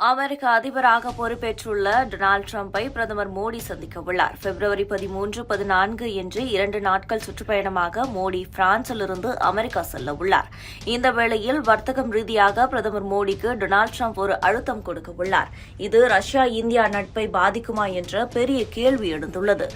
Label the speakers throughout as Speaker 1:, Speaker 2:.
Speaker 1: அமெரிக்க அதிபராக பொறுப்பேற்றுள்ள டொனால்டு டிரம்பை பிரதமர் மோடி சந்திக்க உள்ளார். பிப்ரவரி 13, 14 என்று 2 நாட்கள் சுற்றுப்பயணமாக மோடி பிரான்சிலிருந்து அமெரிக்கா செல்ல உள்ளார். இந்த வேளையில் வர்த்தகம் ரீதியாக பிரதமர் மோடிக்கு டொனால்டு டிரம்ப் ஒரு அழுத்தம் கொடுக்க உள்ளார். இது ரஷ்யா இந்தியா நட்பை பாதிக்குமா என்ற பெரிய கேள்வி எழுந்துள்ளது.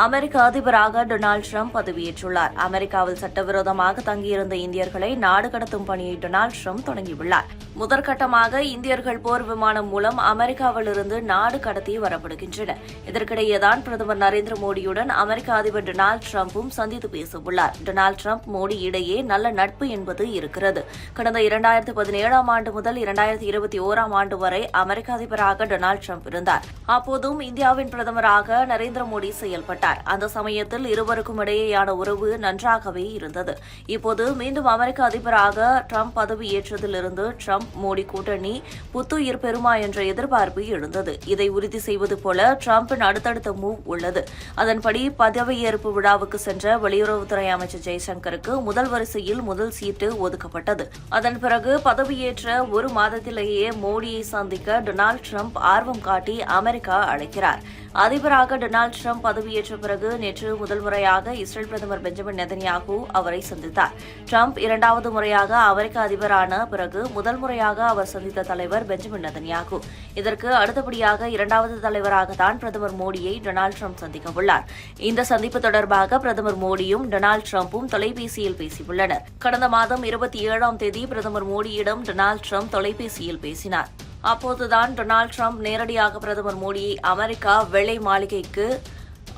Speaker 1: அமெரிக்க அதிபராக டொனால்டு டிரம்ப் பதவியேற்றுள்ளார். அமெரிக்காவில் சட்டவிரோதமாக தங்கியிருந்த இந்தியர்களை நாடு கடத்தும் பணியை டொனால்டு டிரம்ப் தொடங்கியுள்ளார். முதற்கட்டமாக இந்தியர்கள் போர் விமானம் மூலம் அமெரிக்காவிலிருந்து நாடு கடத்தி வரப்படுகின்றனர். இதற்கிடையேதான் பிரதமர் நரேந்திர மோடியுடன் அமெரிக்க அதிபர் டொனால்டு டிரம்பும் சந்தித்து பேசவுள்ளார். டொனால்டு டிரம்ப் மோடி இடையே நல்ல நட்பு என்பது இருக்கிறது. கடந்த 2017 ஆண்டு முதல் 2021 ஆண்டு வரை அமெரிக்க அதிபராக டொனால்டு டிரம்ப் இருந்தார். அப்போதும் இந்தியாவின் பிரதமராக நரேந்திர மோடி செயல்பட்டார். அந்த சமயத்தில் இருவருக்கும் இடையேயான உறவு நன்றாகவே இருந்தது. இப்போது மீண்டும் அமெரிக்க அதிபராக டிரம்ப் பதவியேற்றதிலிருந்து டிரம்ப் மோடி கூட்டணி புத்துயிர் பெறுமா என்ற எதிர்பார்ப்பு எழுந்தது. இதை உறுதி செய்வது போல டிரம்பின் அடுத்தடுத்த மூவ் உள்ளது. அதன்படி பதவியேற்பு விழாவுக்கு சென்ற வெளியுறவுத்துறை அமைச்சர் ஜெய்சங்கருக்கு முதல் வரிசையில் முதல் சீட்டு ஒதுக்கப்பட்டது. அதன் பிறகு பதவியேற்ற ஒரு மாதத்திலேயே மோடியை சந்திக்க டொனால்டு டிரம்ப் ஆர்வம் காட்டி அமெரிக்கா அழைக்கிறார். அதிபராக டொனால்டு டிரம்ப் பதவியேற்ற பிறகு நேற்று முதல் முறையாக இஸ்ரேல் பிரதமர் பெஞ்சமின் நெதன்யாகு அவரை சந்தித்தார். டிரம்ப் இரண்டாவது முறையாக அமெரிக்க அதிபரான பிறகு முதல் முறையாக அவர் சந்தித்த தலைவர் பெஞ்சமின் நெதன்யாகு. இதற்கு அடுத்தபடியாக இரண்டாவது தலைவராகத்தான் பிரதமர் மோடியை டொனால்டு டிரம்ப் சந்திக்க உள்ளார். இந்த சந்திப்பு தொடர்பாக பிரதமர் மோடியும் டொனால்டு டிரம்பும் தொலைபேசியில் பேசியுள்ளனர். கடந்த மாதம் 27ஆம் தேதி பிரதமர் மோடியிடம் டொனால்டு டிரம்ப் தொலைபேசியில் பேசினார். அப்போதுதான் டொனால்டு டிரம்ப் நேரடியாக பிரதமர் மோடியை அமெரிக்கா வெள்ளை மாளிகைக்கு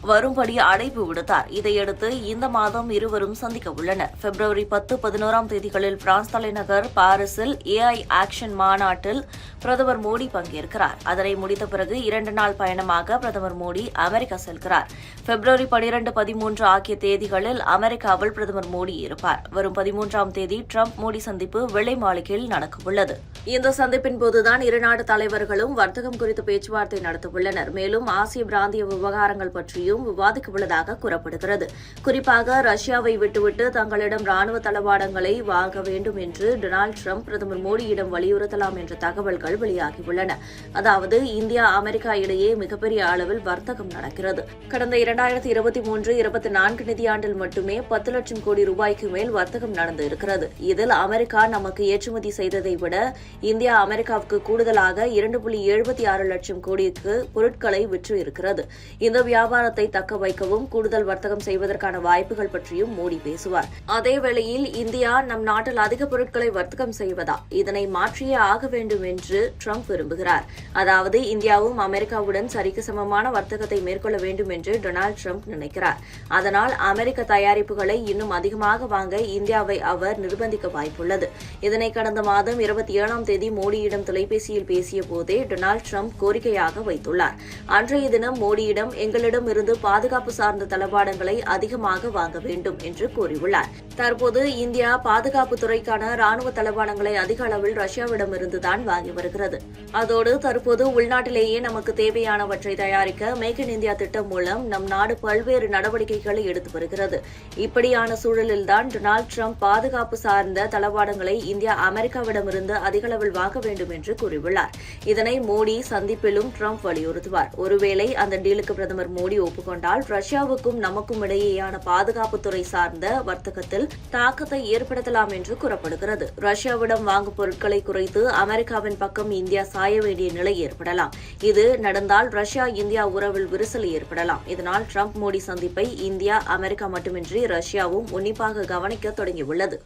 Speaker 1: வரும்படி அழைப்பு விடுத்தார். இதையடுத்து இந்த மாதம் இருவரும் சந்திக்க உள்ளனர். பிப்ரவரி 10, 11ஆம் தேதிகளில் பிரான்ஸ் தலைநகர் பாரிஸில் AI ஆக்ஷன் மாநாட்டில் பிரதமர் மோடி பங்கேற்கிறார். அதனை முடித்த பிறகு 2 நாள் பயணமாக பிரதமர் மோடி அமெரிக்கா செல்கிறார். பிப்ரவரி 12, 13 ஆகிய தேதிகளில் அமெரிக்காவில் பிரதமர் மோடி இருப்பார். வரும் 13ஆம் தேதி டிரம்ப் மோடி சந்திப்பு வெள்ளை மாளிகையில் நடக்கவுள்ளது. இந்த சந்திப்பின் போதுதான் இரு நாட்டு தலைவர்களும் வர்த்தகம் குறித்து பேச்சுவார்த்தை நடத்தவுள்ளனர். மேலும் ஆசிய பிராந்திய விவகாரங்கள் பற்றியும் விவாதிக்கவுள்ளதாக கூறப்படுகிறது. குறிப்பாக ரஷ்யாவை விட்டுவிட்டு தங்களிடம் ராணுவ தளவாடங்களை வாங்க வேண்டும் என்று டொனால்டு டிரம்ப் பிரதமர் மோடியிடம் வலியுறுத்தலாம் என்ற தகவல்கள் வெளியாகியுள்ளன. அதாவது இந்தியா அமெரிக்கா இடையே மிகப்பெரிய அளவில் வர்த்தகம் நடக்கிறது. கடந்த 2023-24 நிதியாண்டில் மட்டுமே 10 லட்சம் கோடி ரூபாய்க்கு மேல் வர்த்தகம் நடந்து இருக்கிறது. இதில் அமெரிக்கா நமக்கு ஏற்றுமதி செய்ததை விட இந்தியா அமெரிக்காவுக்கு கூடுதலாக 2.76 லட்சம் கோடிக்கு பொருட்களை விற்று இருக்கிறது. இந்த வியாபாரத்தை தக்க வைக்கவும் கூடுதல் வர்த்தகம் செய்வதற்கான வாய்ப்புகள் பற்றியும் மோடி பேசுவார். அதேவேளையில் இந்தியா நம் நாட்டில் அதிக பொருட்களை வர்த்தகம் செய்வதா, இதனை மாற்றியே ஆக வேண்டும் என்று டிரம்ப் விரும்புகிறார். அதாவது இந்தியாவும் அமெரிக்காவுடன் சரிக்கு சமமான வர்த்தகத்தை மேற்கொள்ள வேண்டும் என்று டொனால்டு டிரம்ப் நினைக்கிறார். அதனால் அமெரிக்க தயாரிப்புகளை இன்னும் அதிகமாக வாங்க இந்தியாவை அவர் நிர்பந்திக்க வாய்ப்புள்ளது. இதனை கடந்த மாதம் 27ஆம் தேதி மோடியிடம் தொலைபேசியில் பேசிய போதே டொனால்டு டிரம்ப் கோரிக்கையாக வைத்துள்ளார். அன்றைய தினம் மோடியிடம் எங்களிடம் இருந்து பாதுகாப்பு சார்ந்த தளவாடங்களை அதிகமாக வாங்க வேண்டும் என்று கூறியுள்ளார். தற்போது இந்தியா பாதுகாப்பு துறைக்கான ராணுவ தளவாடங்களை அதிக அளவில் ரஷ்யாவிடமிருந்துதான் வாங்கி வருகிறது. அதோடு தற்போது உள்நாட்டிலேயே நமக்கு தேவையானவற்றை தயாரிக்க மேக் இன் இந்தியா திட்டம் மூலம் நம் நாடு பல்வேறு நடவடிக்கைகளை எடுத்து வருகிறது. இப்படியான சூழலில்தான் டொனால்டு டிரம்ப் பாதுகாப்பு சார்ந்த தளவாடங்களை இந்தியா அமெரிக்காவிடமிருந்து அதிக அளவில் வாங்க வேண்டும் என்று கூறியுள்ளார். இதனை மோடி சந்திப்பிலும் டிரம்ப் வலியுறுத்துவார். ஒருவேளை அந்த டீலுக்கு பிரதமர் மோடி ஒப்புக்கொண்டால் ரஷ்யாவுக்கும் நமக்கும் இடையேயான பாதுகாப்புத்துறை சார்ந்த வர்த்தகத்தில் தாக்கத்தை ஏற்படுத்தலாம் என்று கூறப்படுகிறது. ரஷ்யாவிடம் வாங்கும் பொருட்களை குறைத்து அமெரிக்காவின் பக்கம் இந்தியா சாய வேண்டிய நிலை ஏற்படலாம். இது நடந்தால் ரஷ்யா இந்தியா உறவில் விரிசல் ஏற்படலாம். இதனால் டிரம்ப் மோடி சந்திப்பை இந்தியா அமெரிக்கா மட்டுமின்றி ரஷ்யாவும் உன்னிப்பாக கவனிக்க தொடங்கியுள்ளது.